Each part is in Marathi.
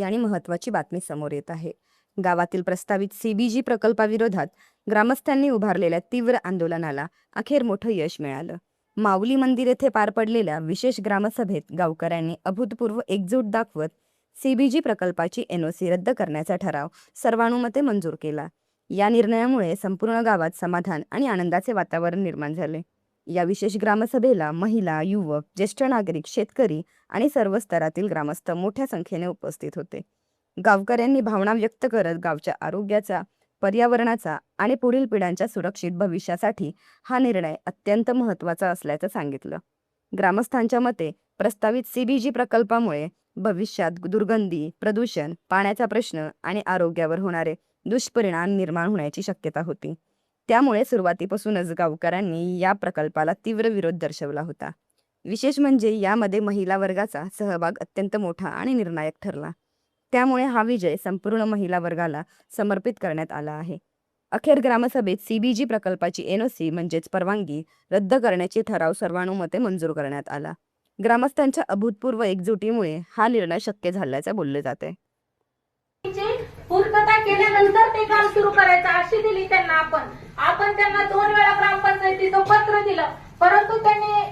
आणि महत्त्वाची बातमी समोर येत आहे. गावातील प्रस्तावित सीबीजी प्रकल्पाविरोधात ग्रामस्थांनी उभारलेल्या तीव्र आंदोलनाला अखेर मोठं यश मिळालं. माऊली मंदिर येथे पार पडलेल्या विशेष ग्रामसभेत गावकऱ्यांनी अभूतपूर्व एकजूट दाखवत सीबीजी प्रकल्पाची एनओसी रद्द करण्याचा ठराव सर्वानुमते मंजूर केला. या निर्णयामुळे संपूर्ण गावात समाधान आणि आनंदाचे वातावरण निर्माण झाले. या विशेष ग्रामसभेला महिला, युवक, ज्येष्ठ नागरिक, शेतकरी आणि सर्व स्तरातील ग्रामस्थ मोठ्या संख्येने उपस्थित होते. गावकऱ्यांनी भावना व्यक्त करत गावच्या आरोग्याचा, पर्यावरणाचा आणि पुढील पिढ्यांच्या सुरक्षित भविष्यासाठी हा निर्णय अत्यंत महत्त्वाचा असल्याचं सांगितलं. ग्रामस्थांच्या मते प्रस्तावित सीबीजी प्रकल्पामुळे भविष्यात दुर्गंधी, प्रदूषण, पाण्याचा प्रश्न आणि आरोग्यावर होणारे दुष्परिणाम निर्माण होण्याची शक्यता होती. त्यामुळे सुरुवातीपासूनच गावकऱ्यांनी या प्रकल्पाला तीव्र विरोध दर्शवला होता. विशेष म्हणजे यामध्ये महिला वर्गाचा सहभाग अत्यंत मोठा आणि निर्णायक ठरला. त्यामुळे हा विजय संपूर्ण महिला वर्गाला समर्पित करण्यात आला आहे. अखेर ग्रामसभेत सीबीजी प्रकल्पाची एनओसी म्हणजेच परवानगी रद्द करण्याची ठराव सर्वानुमते मंजूर करण्यात आला. ग्रामस्थांच्या अभूतपूर्व एकजुटीमुळे हा निर्णय शक्य झाल्याचे बोलले जाते. पूर्तता केल्यानंतर ते काम सुरू करायचं अशी दिली त्यांना आपण त्यांना 2 वेळा ग्रामपंचायतीचं पत्र दिलं, परंतु त्यांनी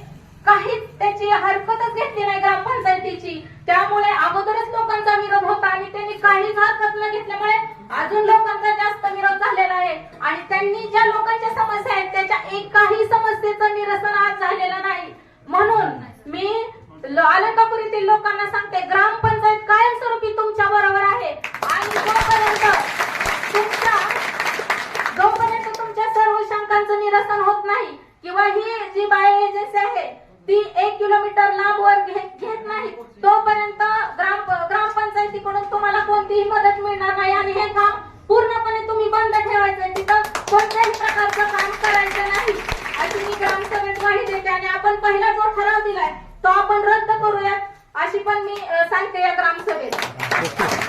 काहीच त्याची हरकतच घेतली नाही ग्रामपंचायतीची. त्यामुळे अगोदरच लोकांचा विरोध होता आणि त्यांनी काहीच हरकत न घेतल्यामुळे अजून लोकांचा जास्त विरोध झालेला आहे. आणि त्यांनी ज्या लोकांच्या समस्या आहेत त्याच्या एकाही समस्येचं निरसन आज झालेलं नाही. म्हणून मी अलंकापुरीतील लोकांना सांगते, ग्रामपंचायत कायमस्वरूपी तुमच्या बरोबर आहे आणि जोपर्यंत तुमच्या सर्व शंकांचं निरसन होत नाही किंवा ही जी बाय एजन्सी आहे ती 1 किलोमीटर लांबवर घेत नाही तोपर्यंत ग्रामपंचायतीकडून तुम्हाला कोणतीही मदत मिळणार नाही आणि हे काम पूर्णपणे तुम्ही बंद ठेवायचं. तिथं कोणत्याही प्रकारचं काम करायचं नाही अशी मी ग्रामसभेत ग्वाही देते. आणि आपण पहिला जो ठराव दिलाय तो आपण रद्द करूयात अशी पण मी सांगते या ग्रामसभेत.